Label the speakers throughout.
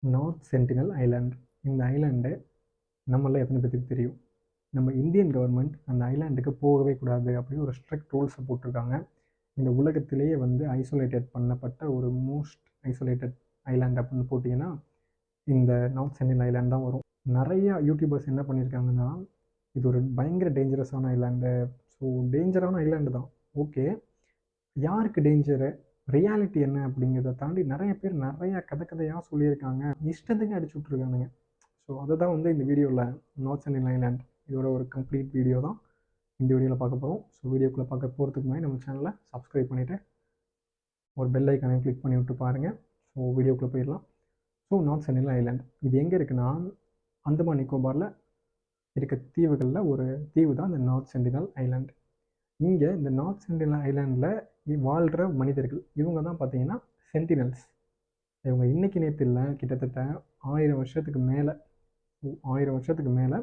Speaker 1: North sentinel island. இந்த island நம்மள எத்தனை பேத்துக்கு தெரியும்? நம்ம இந்தியன் கவர்மெண்ட் அந்த ஐலாண்டுக்கு போகவே கூடாது அப்படின்னு ஒரு ஸ்ட்ரிக்ட் ரூல்ஸை போட்டிருக்காங்க. இந்த உலகத்திலேயே வந்து ஐசோலேட்டட் பண்ணப்பட்ட ஒரு மோஸ்ட் ஐசோலேட்டட் ஐலாண்ட் அப்படின்னு போட்டிங்கன்னா இந்த நார்த் சென்டினல் ஐலாண்ட் தான் வரும். நிறையா யூடியூபர்ஸ் என்ன பண்ணியிருக்காங்கன்னா, இது ஒரு பயங்கர டேஞ்சரஸான ஐலாண்டு. ஸோ டேஞ்சரான ஐலாண்டு தான், ஓகே. யாருக்கு டேஞ்சரு, ரியாலிட்டி என்ன அப்படிங்கிறத தாண்டி நிறைய பேர் நிறையா கதையாக சொல்லியிருக்காங்க. இஷ்டத்துக்கு அடிச்சு விட்ருக்கானுங்க. ஸோ அதை தான் வந்து இந்த வீடியோவில் நார்த் சென்டினல் ஐலாண்ட் இதோட ஒரு கம்ப்ளீட் வீடியோ தான் இந்த வீடியோவில் பார்க்க போகிறோம். ஸோ வீடியோக்குள்ளே பார்க்க போகிறதுக்கு முன்னாடி நம்ம சேனலை சப்ஸ்கிரைப் பண்ணிவிட்டு ஒரு பெல் ஐக்கானை கிளிக் பண்ணி விட்டு பாருங்கள். ஸோ வீடியோக்குள்ளே போயிடலாம். ஸோ நார்த் சென்டினல் ஐலாண்ட் இது எங்கே இருக்குன்னா, அந்தமான் நிக்கோபாரில் இருக்க தீவுகளில் ஒரு தீவு தான் இந்த நார்த் சென்டினல் ஐலாண்ட். இங்கே இந்த நார்த் சென்டினல் ஐலாண்டில் வாழ்கிற மனிதர்கள் இவங்க தான் பார்த்தீங்கன்னா சென்டினல்ஸ். இவங்க இன்றைக்கி நேற்று இல்லை, கிட்டத்தட்ட 1000 வருஷத்துக்கு மேலே 1000 வருஷத்துக்கு மேலே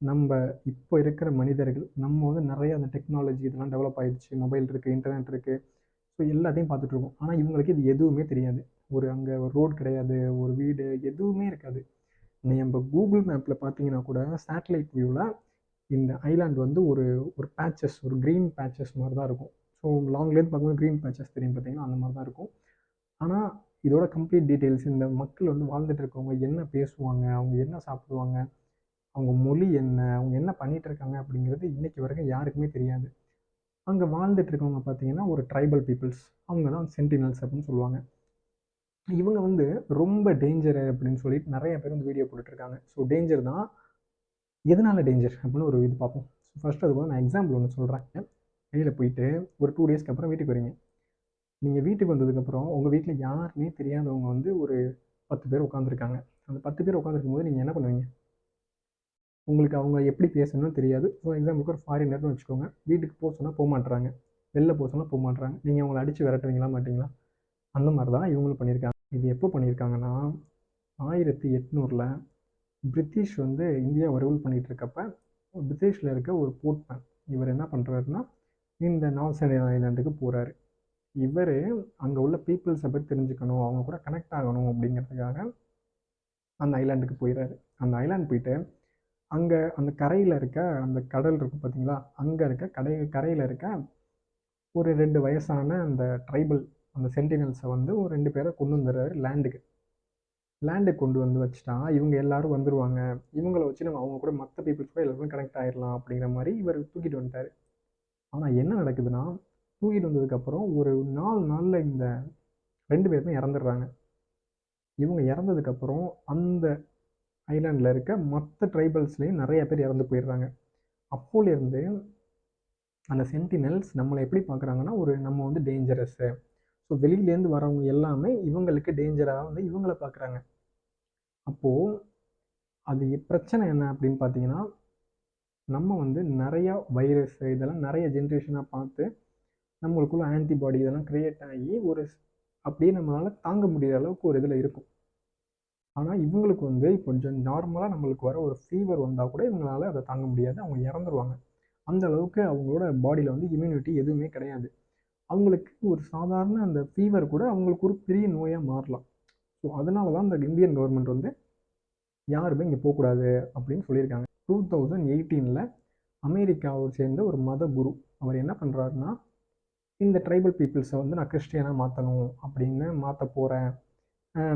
Speaker 1: நம்ம இப்போ இருக்கிற மனிதர்கள் நம்ம வந்து நிறைய அந்த டெக்னாலஜி இதெல்லாம் டெவலப் ஆகிடுச்சு. மொபைல் இருக்குது, இன்டர்நெட் இருக்குது, ஸோ எல்லாத்தையும் பார்த்துட்ருக்கோம். ஆனால் இவங்களுக்கு இது எதுவுமே தெரியாது. அங்கே ஒரு ரோடு கிடையாது, ஒரு வீடு எதுவுமே இருக்காது. நம்ம கூகுள் மேப்பில் பார்த்தீங்கன்னா கூட சேட்டலைட் வியூவில் இந்த ஐலாண்ட் வந்து ஒரு ஒரு பேச்சஸ், ஒரு க்ரீன் பேச்சஸ் மாதிரி தான் இருக்கும். ஸோ லாங்லேருந்து பார்க்கும்போது க்ரீன் பேச்சஸ் தெரியும் பார்த்தீங்கன்னா, அந்த மாதிரி தான் இருக்கும். ஆனால் இதோட கம்ப்ளீட் டீட்டெயில்ஸ், இந்த மக்கள் வந்து வாழ்ந்துட்டு இருக்கவங்க என்ன பேசுவாங்க, அவங்க என்ன சாப்பிடுவாங்க, அவங்க மொழி என்ன, அவங்க என்ன பண்ணிகிட்டு இருக்காங்க அப்படிங்கிறது இன்றைக்கி வரைக்கும் யாருக்குமே தெரியாது. அங்கே வாழ்ந்துட்டு இருக்கவங்க பார்த்தீங்கன்னா ஒரு ட்ரைபல் பீப்புள்ஸ், அவங்க தான் சென்டினல்ஸ் அப்படின்னு சொல்லுவாங்க. இவங்க வந்து ரொம்ப டேஞ்சரு அப்படின்னு சொல்லிட்டு நிறைய பேர் வந்து வீடியோ போட்டுட்ருக்காங்க. ஸோ டேஞ்சர் தான், எதனால் டேஞ்சர் அப்படின்னு ஒரு இது பார்ப்போம். ஸோ ஃபஸ்ட்டு அதுக்கு வந்து நான் எக்ஸாம்பிள் ஒன்று சொல்கிறேன். வெளியில் போயிட்டு ஒரு 2 டேஸ்க்கு அப்புறம் வீட்டுக்கு வரீங்க. நீங்கள் வீட்டுக்கு வந்ததுக்கப்புறம் உங்கள் வீட்டில் யாருமே தெரியாதவங்க வந்து ஒரு 10 பேர் உட்காந்துருக்காங்க. அந்த 10 பேர் உட்காந்துருக்கும் போது நீங்கள் என்ன பண்ணுவீங்க? உங்களுக்கு அவங்க எப்படி பேசணும்னு தெரியாது. ஸோ எக்ஸாம்பிளுக்கு ஒரு ஃபாரினர்னு வச்சுக்கோங்க. வீட்டுக்கு போக சொன்னால் போக மாட்டுறாங்க, வெளில போக சொன்னால் போக மாட்டுறாங்க. நீங்கள் அவங்கள அடித்து விரட்டுவீங்களா மாட்டிங்களா? அந்த மாதிரி தான் இவங்களும் பண்ணியிருக்காங்க. இது எப்போ பண்ணியிருக்காங்கன்னா, 1800 பிரிட்டிஷ் வந்து இந்தியாவை ரூல் பண்ணிகிட்டு இருக்கப்ப பிரிட்டிஷில் இருக்க ஒரு போர்ட்மேன் இவர் என்ன பண்ணுறாருன்னா, இந்த நார்த் சென்டினல் ஐலாண்டுக்கு போகிறாரு. இவர் அங்கே உள்ள பீப்புள்ஸை பற்றி தெரிஞ்சுக்கணும், அவங்க கூட கனெக்ட் ஆகணும் அப்படிங்கிறதுக்காக அந்த ஐலாண்டுக்கு போயிடுறாரு. அந்த ஐலாண்ட் போயிட்டு அங்கே அந்த கரையில் இருக்க அந்த கடல் இருக்கும் பார்த்தீங்களா, அங்கே இருக்க கரையில் இருக்க ஒரு 2 வயசான அந்த ட்ரைபல் அந்த சென்டினல்ஸை வந்து ஒரு 2 பேரை கொண்டு வந்துடுறாரு லேண்டுக்கு கொண்டு வந்து வச்சுட்டா இவங்க எல்லாரும் வந்துடுவாங்க, இவங்கள வச்சு நம்ம அவங்க கூட மற்ற பீப்புள்ஸ் கூட எல்லாருமே கனெக்ட் ஆகிடலாம் அப்படிங்கிற மாதிரி இவர் தூக்கிட்டு வந்துட்டார். ஆனால் என்ன நடக்குதுன்னா, தூக்கிட்டு வந்ததுக்கப்புறம் ஒரு 4 நாளில் இந்த 2 பேருமே இறந்துடுறாங்க. இவங்க இறந்ததுக்கப்புறம் அந்த ஐலாண்டில் இருக்க மற்ற ட்ரைபல்ஸ்லேயும் நிறைய பேர் இறந்து போயிடுறாங்க. அப்போலேருந்து அந்த சென்டினல்ஸ் நம்மளை எப்படி பார்க்குறாங்கன்னா, நம்ம வந்து டேஞ்சரஸ்ஸு. ஸோ வெளியிலேருந்து வரவங்க எல்லாமே இவங்களுக்கு டேஞ்சராக வந்து இவங்கள பார்க்குறாங்க. அப்போது அது பிரச்சனை என்ன அப்படின்னு பார்த்தீங்கன்னா, நம்ம வந்து நிறையா வைரஸ் இதெல்லாம் நிறைய ஜென்ரேஷனாக பார்த்து நம்மளுக்குள்ள ஆன்டிபாடி இதெல்லாம் க்ரியேட் ஆகி அப்படியே நம்மளால் தாங்க முடியாத அளவுக்கு ஒரு இதில் இருக்கும். ஆனால் இவங்களுக்கு வந்து கொஞ்சம் நார்மலாக நம்மளுக்கு வர ஒரு ஃபீவர் வந்தால் கூட இவங்களால அதை தாங்க முடியாது, அவங்க இறந்துருவாங்க. அந்த அளவுக்கு அவங்களோட பாடியில் வந்து இம்யூனிட்டி எதுவுமே கிடையாது. அவங்களுக்கு ஒரு சாதாரண அந்த ஃபீவர் கூட அவங்களுக்கு ஒரு பெரிய நோயாக மாறலாம். ஸோ அதனால தான் இந்த இந்தியன் கவர்மெண்ட் வந்து யாருமே இங்கே போகக்கூடாது அப்படின்னு சொல்லியிருக்காங்க. 2018 அமெரிக்காவை சேர்ந்த ஒரு மத குரு அவர் என்ன பண்ணுறாருன்னா, இந்த ட்ரைபல் பீப்புள்ஸை வந்து நான் கிறிஸ்டியனாக மாற்றணும் அப்படின்னு மாற்ற போகிறேன்,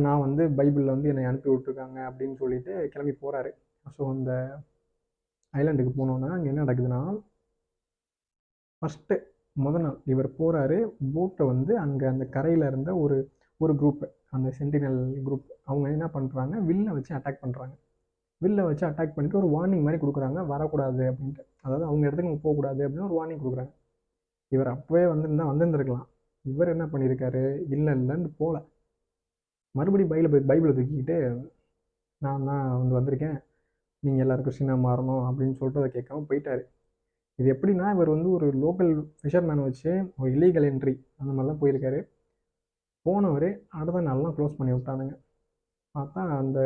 Speaker 1: நான் வந்து பைபிளில் வந்து என்னை அனுப்பி விட்ருக்காங்க அப்படின்னு சொல்லிட்டு கிளம்பி போகிறாரு. ஸோ அந்த ஐலாண்டுக்கு போனோன்னா அங்கே என்ன நடக்குதுன்னா, ஃபஸ்ட்டு நாள் இவர் போகிறாரு. போட்டை வந்து அங்கே அந்த கரையில் இருந்த ஒரு குரூப்பு, அந்த சென்டினல் குரூப், அவங்க என்ன பண்ணுறாங்க, வில்லை வச்சு அட்டாக் பண்ணுறாங்க. வில்லை வச்சு அட்டாக் பண்ணிவிட்டு ஒரு வார்னிங் மாதிரி கொடுக்குறாங்க, வரக்கூடாது அப்படின்ட்டு. அதாவது அவங்க இடத்துக்கு நம்ம போகக்கூடாது அப்படின்னு ஒரு வார்னிங் கொடுக்குறாங்க. இவர் அப்போவே வந்திருந்துருக்கலாம். இவர் என்ன பண்ணியிருக்காரு, இல்லைன்னு போகல. மறுபடியும் பைபிளை தூக்கிக்கிட்டு நான் தான் வந்திருக்கேன், நீங்கள் எல்லாரும் கிறிஸ்டினாக மாறணும் அப்படின்னு சொல்லிட்டு அதை கேட்காம போயிட்டார். இது எப்படின்னா, இவர் வந்து ஒரு லோக்கல் ஃபிஷர்மேனை வச்சு ஒரு இல்லீகல் என்ட்ரி அந்த மாதிரிலாம் போயிருக்காரு. போனவர் அடுத்த நாள்லாம் க்ளோஸ் பண்ணி விட்டானுங்க. பார்த்தா அந்த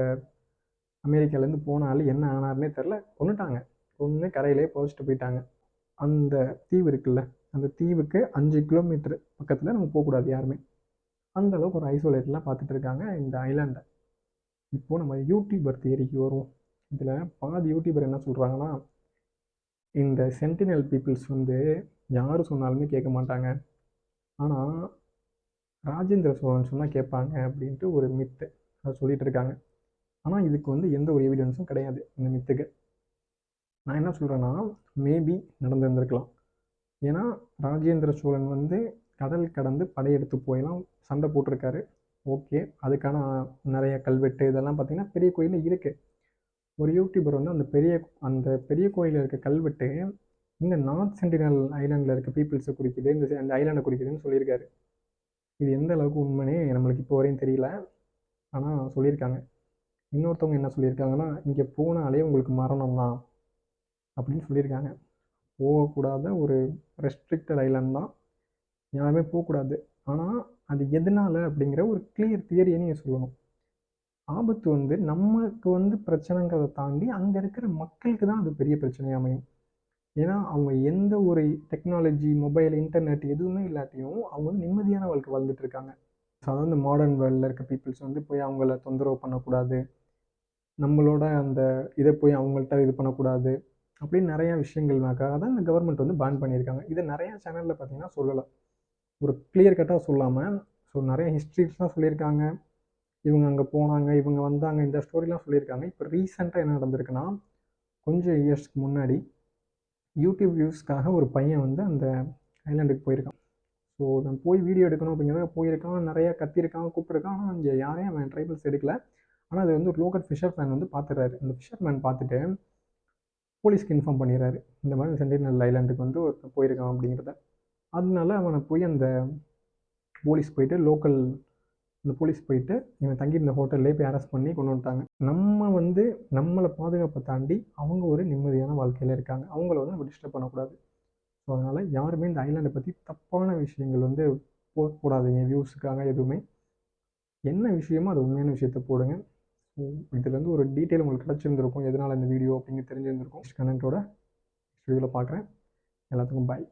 Speaker 1: அமெரிக்காலேருந்து போன ஆள் என்ன ஆனார்னே தெரில, கொன்னுட்டாங்க. கொன்று கரையிலே புதைச்சிட்டு போயிட்டாங்க. அந்த தீவு இருக்குல்ல, அந்த தீவுக்கு 5 கிலோமீட்டர் பக்கத்தில் நம்ம போகக்கூடாது யாருமே. அந்த அளவுக்கு ஒரு ஐசோலேட்லாம் பார்த்துட்டு இருக்காங்க இந்த ஐலாண்டை. இப்போது நம்ம யூடியூபர் தியரிக்கு வருவோம். இதில் பாதி யூடியூபர் என்ன சொல்கிறாங்கன்னா, இந்த சென்டினல் பீப்புள்ஸ் வந்து யார் சொன்னாலுமே கேட்க மாட்டாங்க. ஆனால் ராஜேந்திர சோழன் சொன்னால் கேட்பாங்க அப்படின்ட்டு ஒரு மித்து அதை சொல்லிட்டு இருக்காங்க. ஆனால் இதுக்கு வந்து எந்த ஒரு எவிடன்ஸும் கிடையாது இந்த மித்துக்கு. நான் என்ன சொல்கிறேன்னா, மேபி நடந்திருந்திருக்கலாம். ஏன்னா ராஜேந்திர சோழன் வந்து கடல் கடந்து படையெடுத்து போயெல்லாம் சண்டை போட்டிருக்காரு. ஓகே, அதுக்கான நிறைய கல்வெட்டு இதெல்லாம் பார்த்திங்கன்னா பெரிய கோயிலில் இருக்குது. ஒரு யூடியூபர் வந்து அந்த பெரிய கோயிலில் இருக்க கல்வெட்டு இந்த நார்த் சென்டினல் ஐலாண்டில் இருக்க பீப்புள்ஸை குறிக்குது, அந்த ஐலாண்டை குறிக்குதுன்னு சொல்லியிருக்காரு. இது எந்த அளவுக்கு உண்மைனே நம்மளுக்கு இப்போ வரையும் தெரியல. ஆனால் சொல்லியிருக்காங்க. இன்னொருத்தவங்க என்ன சொல்லியிருக்காங்கன்னா, இங்கே போனாலே உங்களுக்கு மரணம் தான் அப்படின்னு சொல்லியிருக்காங்க. போகக்கூடாத ஒரு ரெஸ்ட்ரிக்டட் ஐலாண்ட் தான், யாருமே போகக்கூடாது. ஆனால் அது எதனால் அப்படிங்கிற ஒரு கிளியர் தியரியை நீங்கள் சொல்லணும். ஆபத்து வந்து நமக்கு வந்து பிரச்சனைங்கிறத தாண்டி அங்கே இருக்கிற மக்களுக்கு தான் அது பெரிய பிரச்சனையாக அமையும். ஏன்னா அவங்க எந்த ஒரு டெக்னாலஜி, மொபைல், இன்டர்நெட் எதுவுமே இல்லாட்டியும் அவங்க வந்து நிம்மதியான வாழ்க்கை வாழ்ந்துட்டு இருக்காங்க. அதாவது இந்த மாடர்ன் வேர்ல்டில் இருக்க பீப்புள்ஸ் வந்து போய் அவங்கள தொந்தரவு பண்ணக்கூடாது, நம்மளோட அந்த இதை போய் அவங்கள்ட்ட இது பண்ணக்கூடாது அப்படின்னு நிறையா விஷயங்கள்னாக்காக தான் இந்த கவர்மெண்ட் வந்து பேன் பண்ணியிருக்காங்க. இதை நிறையா சேனலில் பார்த்தீங்கன்னா சொல்லலை, ஒரு கிளியர் கட்டாக சொல்லாமல். ஸோ நிறைய ஹிஸ்ட்ரிஸ்லாம் சொல்லியிருக்காங்க, இவங்க அங்கே போனாங்க, இவங்க வந்தாங்க, இந்த ஸ்டோரிலாம் சொல்லியிருக்காங்க. இப்போ ரீசெண்டாக என்ன நடந்திருக்குன்னா, கொஞ்சம் இயர்ஸ்க்கு முன்னாடி யூடியூப் வியூஸ்க்காக ஒரு பையன் வந்து அந்த ஐலாண்டுக்கு போயிருக்கான். ஸோ நான் போய் வீடியோ எடுக்கணும் அப்படிங்கிறத போயிருக்கான், நிறையா கத்தியிருக்கான், கூப்பிட்ருக்கான். ஆனால் இங்கே யாரையும் அவன் ட்ரைபல்ஸ் எடுக்கல. ஆனால் அது வந்து ஒரு லோக்கல் ஃபிஷர் மேன் வந்து பார்த்துறாரு. அந்த ஃபிஷர் மேன் பார்த்துட்டு போலீஸ்க்கு இன்ஃபார்ம் பண்ணிடுறாரு, இந்த மாதிரி சென்டினல் ஐலாண்டுக்கு வந்து ஒருத்தன் போயிருக்கான் அப்படிங்கிறத. அதனால அவனை போய் அந்த போலீஸ் போயிட்டு அந்த போலீஸ் போயிட்டு இவன் தங்கியிருந்த ஹோட்டல்லே போய் அரெஸ்ட் பண்ணி கொண்டு வந்துட்டாங்க. நம்ம வந்து நம்மளை பாதுகாப்பை தாண்டி அவங்க ஒரு நிம்மதியான வாழ்க்கையில் இருக்காங்க, அவங்கள வந்து நம்ம டிஸ்டர்ப் பண்ணக்கூடாது. ஸோ அதனால் யாருமே இந்த ஐலாண்டை பற்றி தப்பான விஷயங்கள் வந்து போடாதீங்க வியூஸுக்காக எதுவுமே. என்ன விஷயமோ அது உண்மையான விஷயத்த போடுங்க. ஸோ இதுலேருந்து ஒரு டீட்டெயில் உங்களுக்கு கிடச்சிருந்துருக்கும், எதனால் இந்த வீடியோ அப்படிங்கிறது தெரிஞ்சிருந்திருக்கும். கனெக்டோட வீடியோவில் பார்க்குறேன். எல்லாத்துக்கும் பாய்.